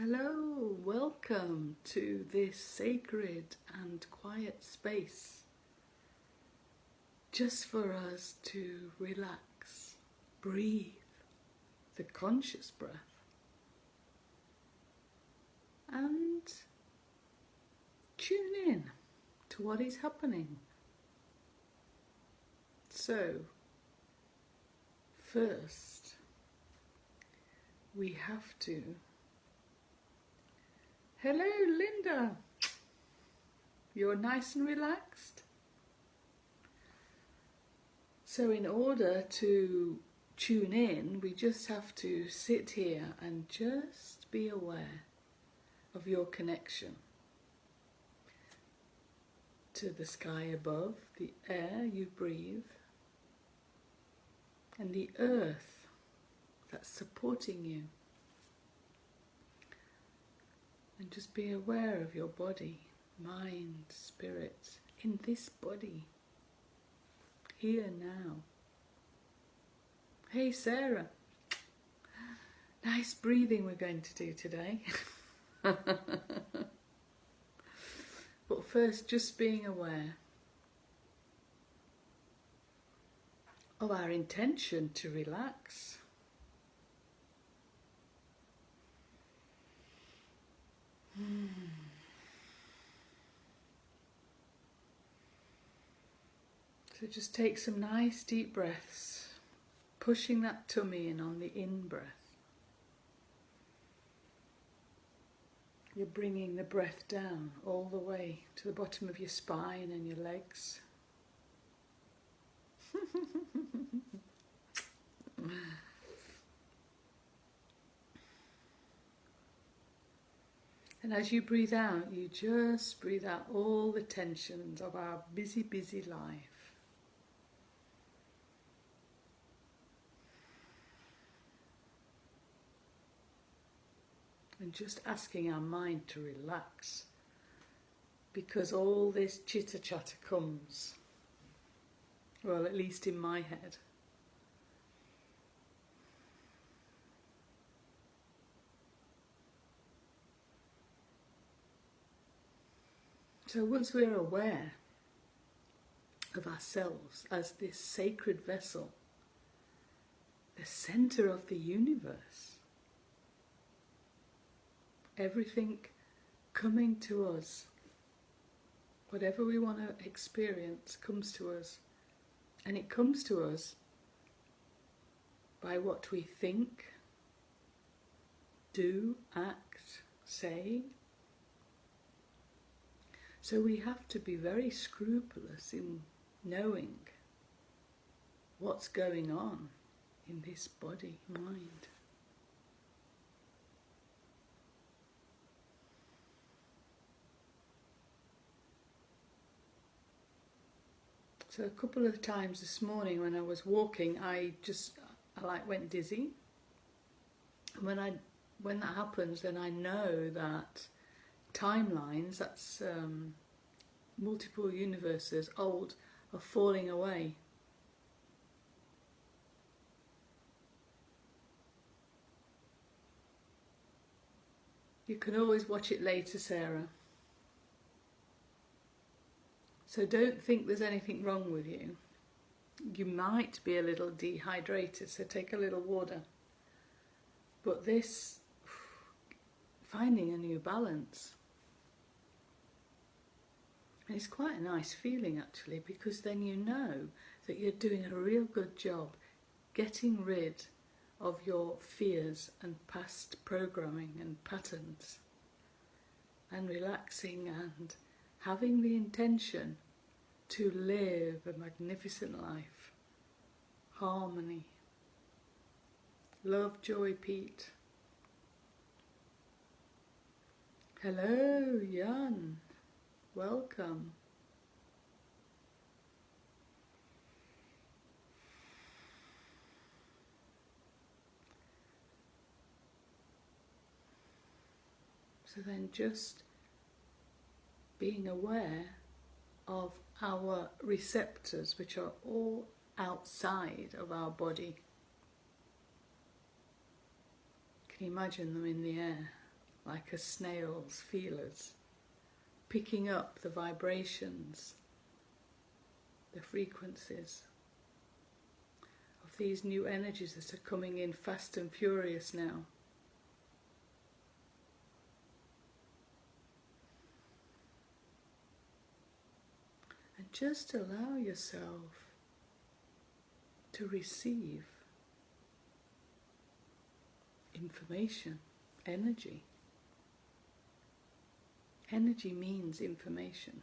Hello, welcome to this sacred and quiet space just for us to relax, breathe the conscious breath and tune in to what is happening. So, first we have to... Hello, Linda. You're nice and relaxed? So in order to tune in, we just have to sit here and just be aware of your connection to the sky above, the air you breathe, and the earth that's supporting you. And just be aware of your body, mind, spirit, in this body, here now. Hey Sarah, nice breathing we're going to do today. But first, just being aware of our intention to relax. So just take some nice deep breaths, pushing that tummy in on the in-breath. You're bringing the breath down all the way to the bottom of your spine and your legs. And as you breathe out, you just breathe out all the tensions of our busy, busy life. And just asking our mind to relax, because all this chitter-chatter comes, well, at least in my head. So once we're aware of ourselves as this sacred vessel, the center of the universe, everything coming to us, whatever we want to experience comes to us, and it comes to us by what we think, do, act, say. So we have to be very scrupulous in knowing what's going on in this body, mind. So a couple of times this morning when I was walking, I went dizzy. And when that happens, then I know that timelines, that's multiple universes old, are falling away. You can always watch it later, Sarah. So don't think there's anything wrong with you. You might be a little dehydrated, so take a little water. But this, finding a new balance, and it's quite a nice feeling actually, because then you know that you're doing a real good job getting rid of your fears and past programming and patterns, and relaxing and having the intention to live a magnificent life. Harmony. Love, joy, Pete. Hello, Jan. Welcome. So then just being aware of our receptors, which are all outside of our body. Can you imagine them in the air, like a snail's feelers, picking up the vibrations, the frequencies of these new energies that are coming in fast and furious now. And just allow yourself to receive information, energy. Energy means information.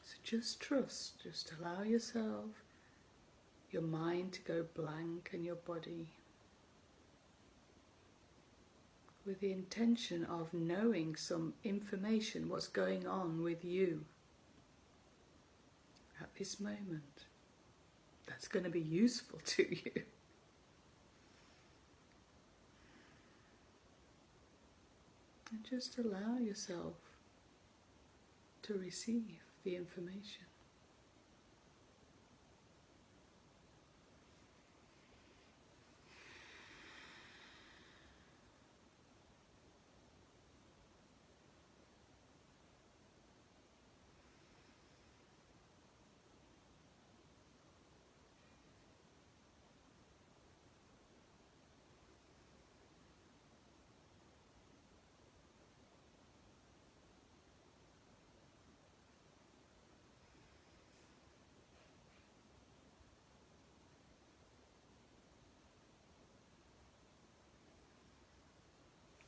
So just trust, just allow yourself, your mind to go blank and your body, with the intention of knowing some information, what's going on with you at this moment. That's going to be useful to you. And just allow yourself to receive the information.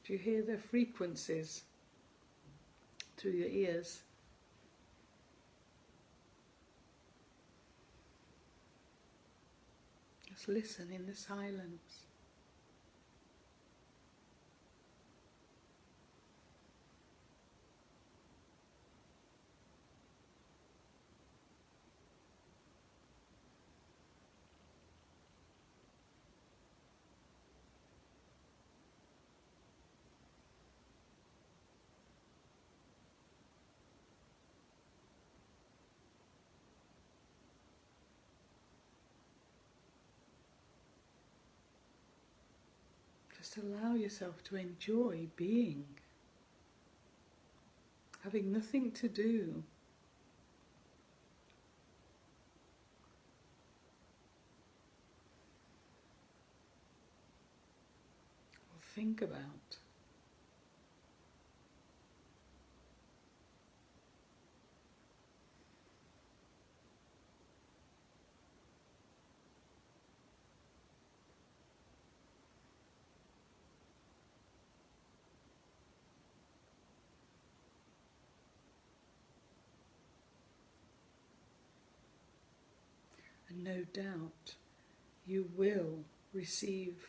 Do you hear the frequencies through your ears? Just listen in the silence. Just allow yourself to enjoy being, having nothing to do. Or think about. And no doubt you will receive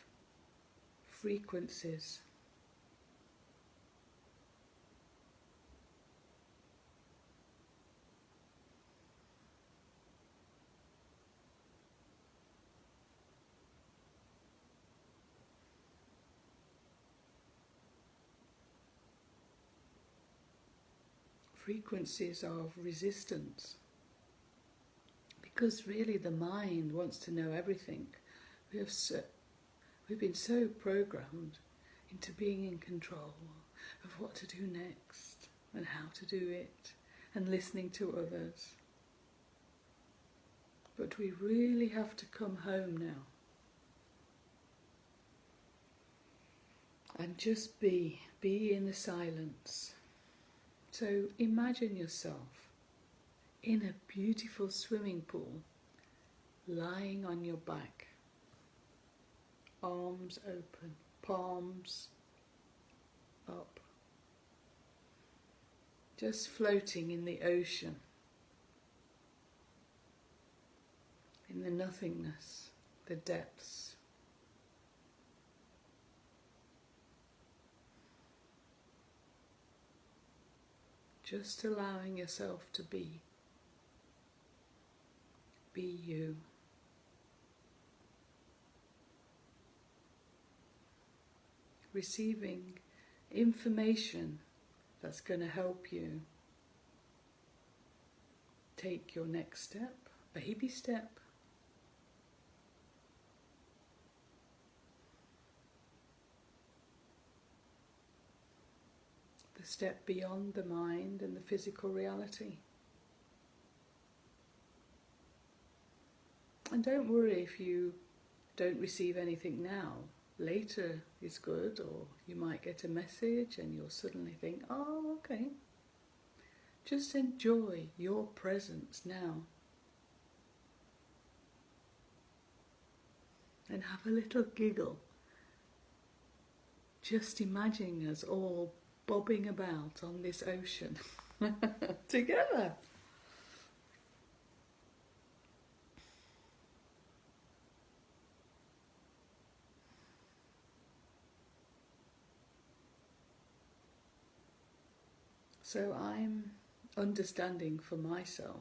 frequencies of resistance. Because really the mind wants to know everything. We've been so programmed into being in control of what to do next and how to do it and listening to others. But we really have to come home now and just be in the silence. So imagine yourself in a beautiful swimming pool, lying on your back, arms open, palms up, just floating in the ocean, in the nothingness, the depths. Just allowing yourself to be you. Receiving information that's going to help you take your next step baby step. The step beyond the mind and the physical reality. And don't worry if you don't receive anything now. Later is good, or you might get a message and you'll suddenly think, oh, okay. Just enjoy your presence now. And have a little giggle. Just imagining us all bobbing about on this ocean together. So I'm understanding for myself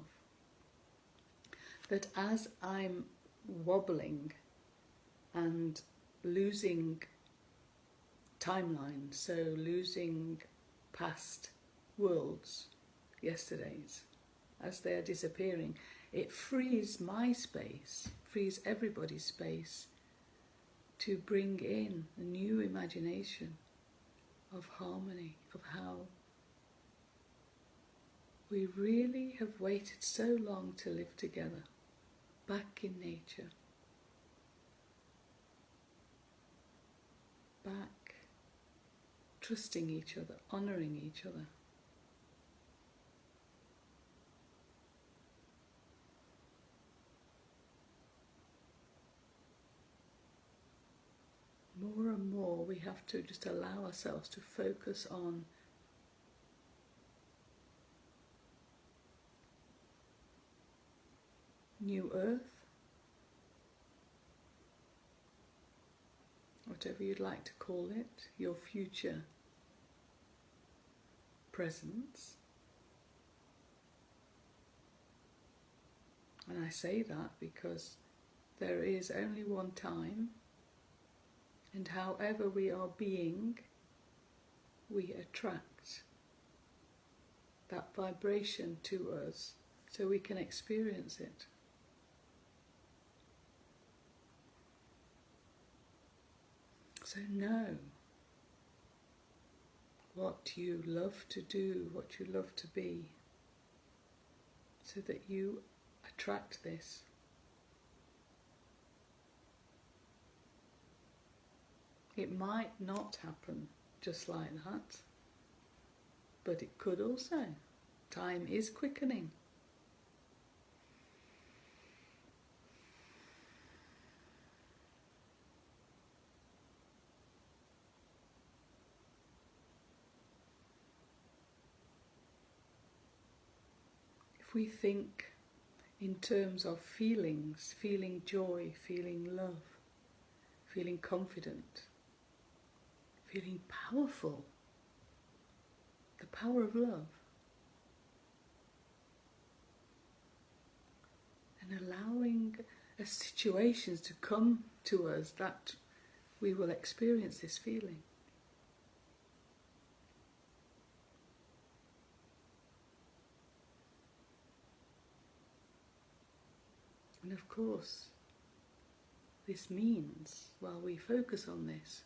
that as I'm wobbling and losing timelines, so losing past worlds, yesterdays, as they are disappearing, it frees my space, frees everybody's space to bring in a new imagination of harmony, of how we really have waited so long to live together, back in nature, back trusting each other, honouring each other. More and more we have to just allow ourselves to focus on New Earth, whatever you'd like to call it, your future presence. And I say that because there is only one time, and however we are being, we attract that vibration to us so we can experience it. So know what you love to do, what you love to be, so that you attract this. It might not happen just like that, but it could also. Time is quickening. If we think in terms of feelings, feeling joy, feeling love, feeling confident, feeling powerful, the power of love, and allowing situations to come to us that we will experience this feeling. And of course, this means, while we focus on this,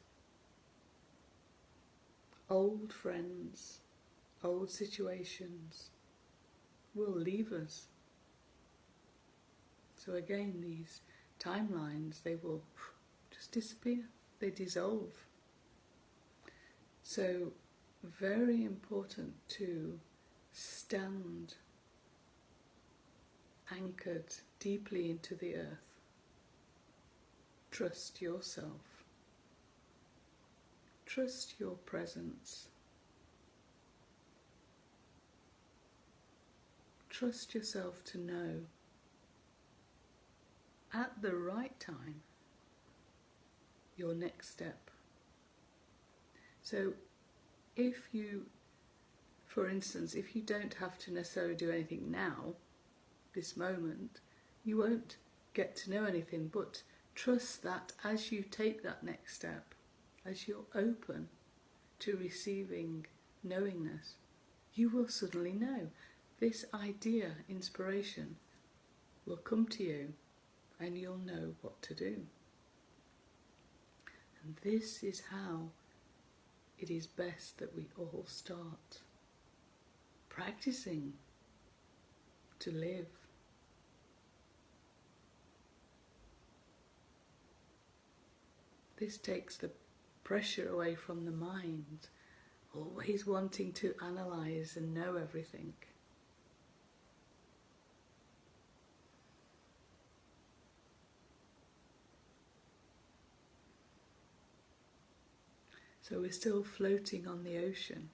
old friends, old situations will leave us. So again, these timelines, they will just disappear, they dissolve. So very important to stand anchored deeply into the earth. Trust yourself. Trust your presence. Trust yourself to know at the right time your next step. So if you, for instance, if you don't have to necessarily do anything now, this moment, you won't get to know anything, but trust that as you take that next step, as you're open to receiving knowingness, you will suddenly know. This idea, inspiration, will come to you and you'll know what to do. And this is how it is best that we all start practicing to live. This takes the pressure away from the mind, always wanting to analyze and know everything. So we're still floating on the ocean.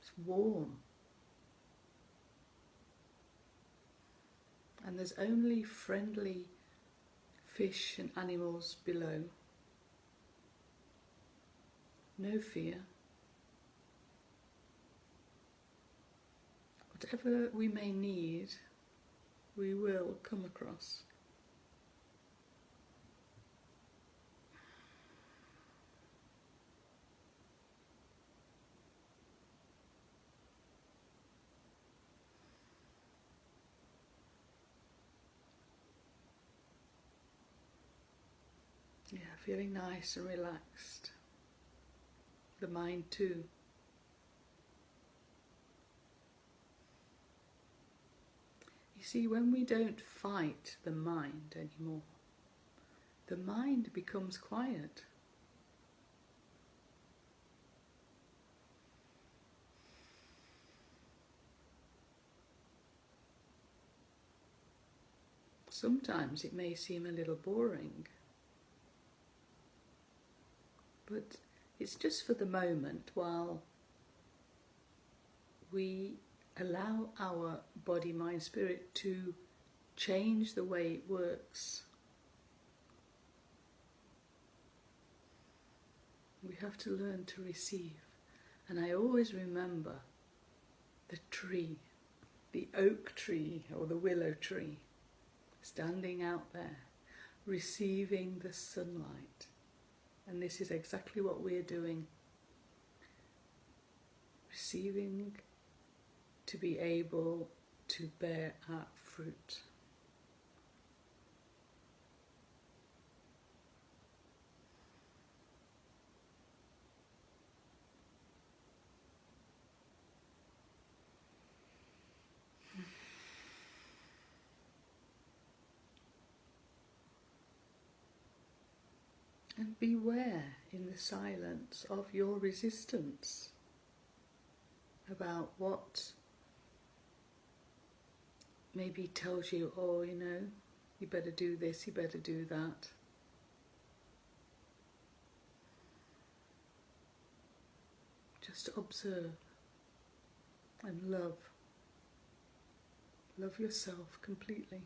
It's warm. And there's only friendly fish and animals below. No fear. Whatever we may need, we will come across. Yeah, feeling nice and relaxed. The mind too. You see, when we don't fight the mind anymore, the mind becomes quiet. Sometimes it may seem a little boring, but it's just for the moment while we allow our body, mind, spirit to change the way it works. We have to learn to receive. And I always remember the tree, the oak tree or the willow tree, standing out there, receiving the sunlight. And this is exactly what we're doing. Receiving to be able to bear our fruit. And beware in the silence of your resistance about what maybe tells you, oh, you know, you better do this, you better do that. Just observe and love. Love yourself completely.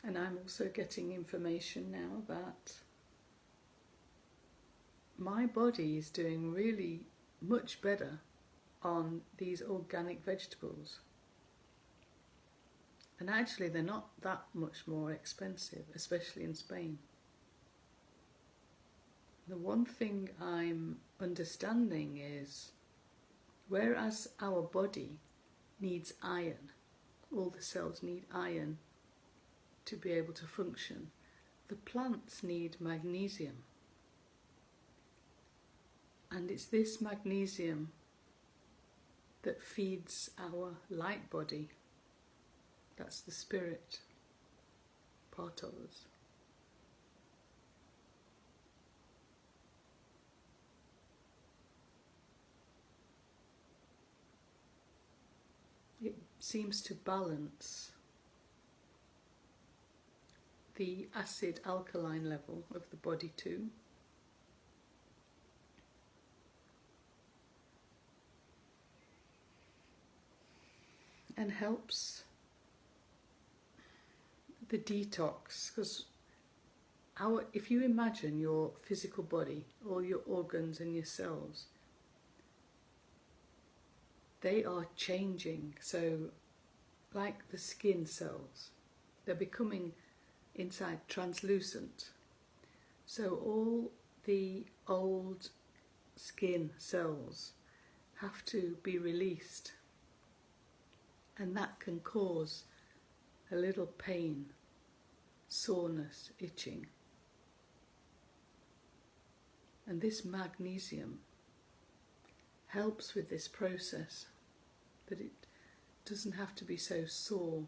And I'm also getting information now that my body is doing really much better on these organic vegetables. And actually they're not that much more expensive, especially in Spain. The one thing I'm understanding is, whereas our body needs iron, all the cells need iron to be able to function, the plants need magnesium. And it's this magnesium that feeds our light body. That's the spirit part of us. It seems to balance the acid alkaline level of the body too. And helps the detox, because if you imagine your physical body, all your organs and your cells, they are changing. So like the skin cells, they're becoming inside translucent. So all the old skin cells have to be released, and that can cause a little pain, soreness, itching. And this magnesium helps with this process, that it doesn't have to be so sore.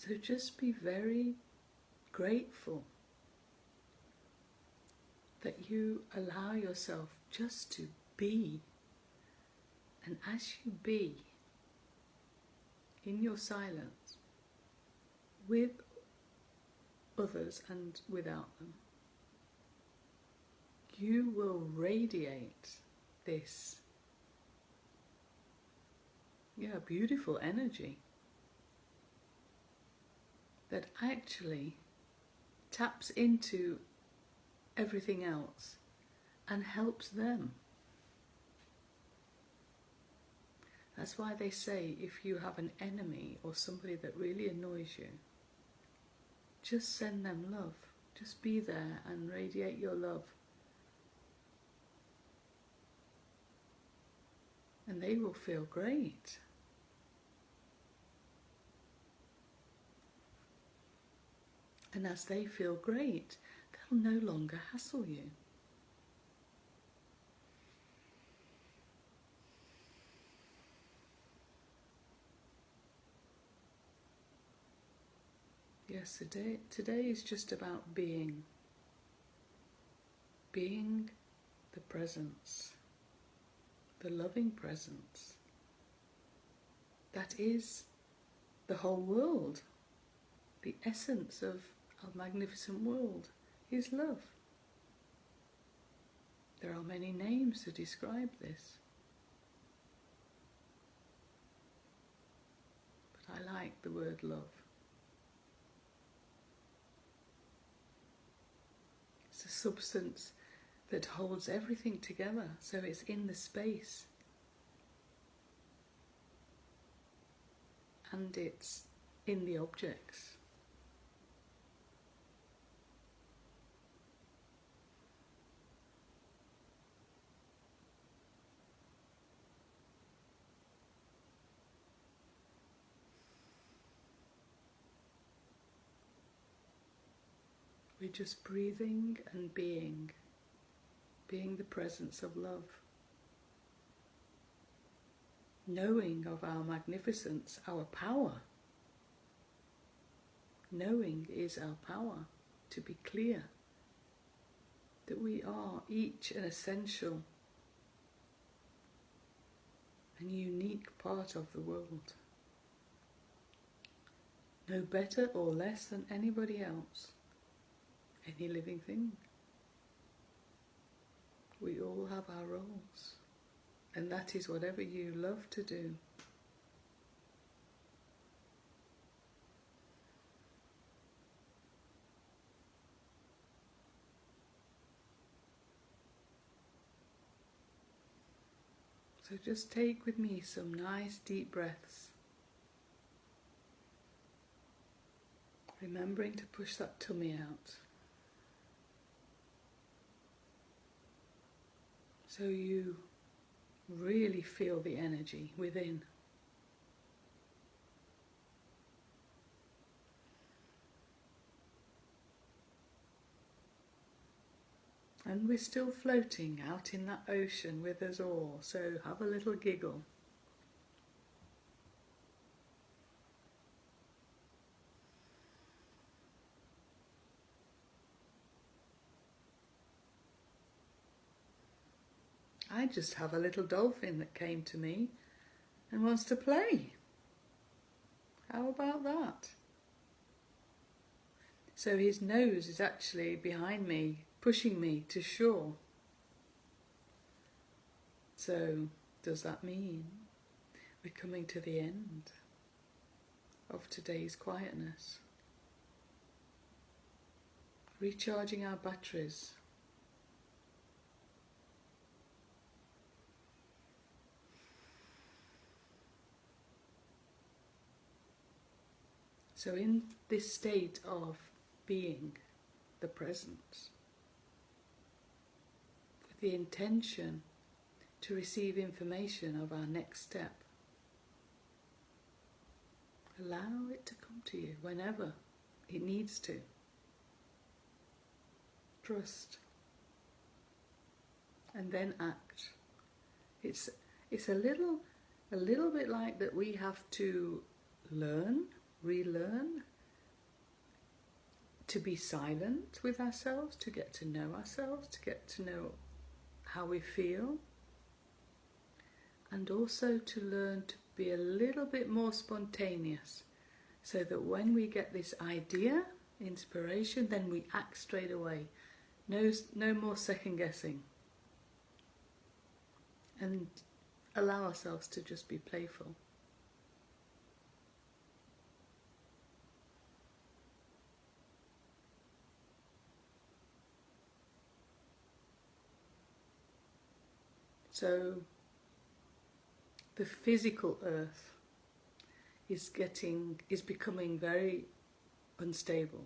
So just be very grateful that you allow yourself just to be. And as you be, in your silence, with others and without them, you will radiate this, beautiful energy that actually taps into everything else and helps them. That's why they say if you have an enemy or somebody that really annoys you, just send them love. Just be there and radiate your love. And they will feel great. And as they feel great, they'll no longer hassle you. Yes, today is just about being. Being the presence, the loving presence. That is the whole world. The essence of our magnificent world is love. There are many names to describe this, but I like the word love. It's a substance that holds everything together, so it's in the space. And it's in the objects. We're just breathing and being the presence of love. Knowing of our magnificence, our power. Knowing is our power, to be clear that we are each an essential and unique part of the world. No better or less than anybody else, any living thing. We all have our roles, and that is whatever you love to do. So just take with me some nice deep breaths, remembering to push that tummy out. So you really feel the energy within. And we're still floating out in that ocean with us all, so have a little giggle. I just have a little dolphin that came to me and wants to play. How about that? So his nose is actually behind me, pushing me to shore. So does that mean we're coming to the end of today's quietness? Recharging our batteries. So in this state of being the present, with the intention to receive information of our next step, allow it to come to you whenever it needs to. Trust. And then act. It's a little bit like that we have to relearn to be silent with ourselves, to get to know ourselves, to get to know how we feel, and also to learn to be a little bit more spontaneous, so that when we get this idea, inspiration, then we act straight away. No more second guessing. And allow ourselves to just be playful. So the physical earth is becoming very unstable.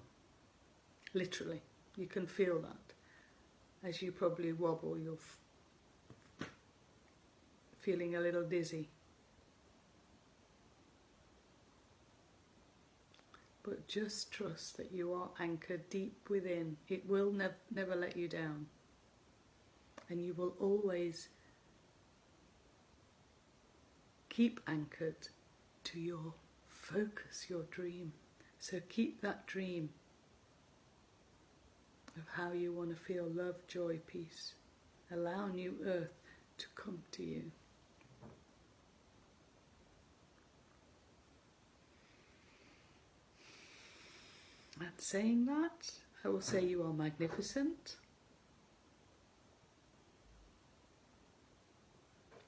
Literally, you can feel that as you probably wobble. You're feeling a little dizzy. But just trust that you are anchored deep within. It will never let you down. And you will always keep anchored to your focus, your dream. So keep that dream of how you want to feel love, joy, peace. Allow new earth to come to you. And saying that, I will say you are magnificent.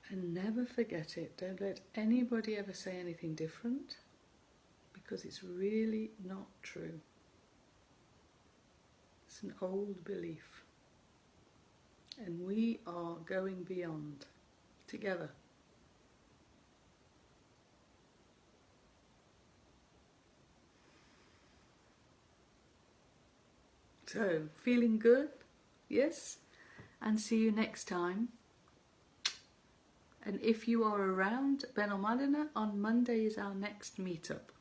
And never forget it. Don't let anybody ever say anything different, because it's really not true. It's an old belief. And we are going beyond together. So, feeling good? Yes? And see you next time. And if you are around Benalmadena, on Monday is our next meetup.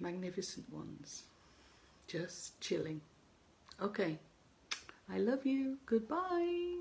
Magnificent ones. Just chilling. Okay. I love you. Goodbye.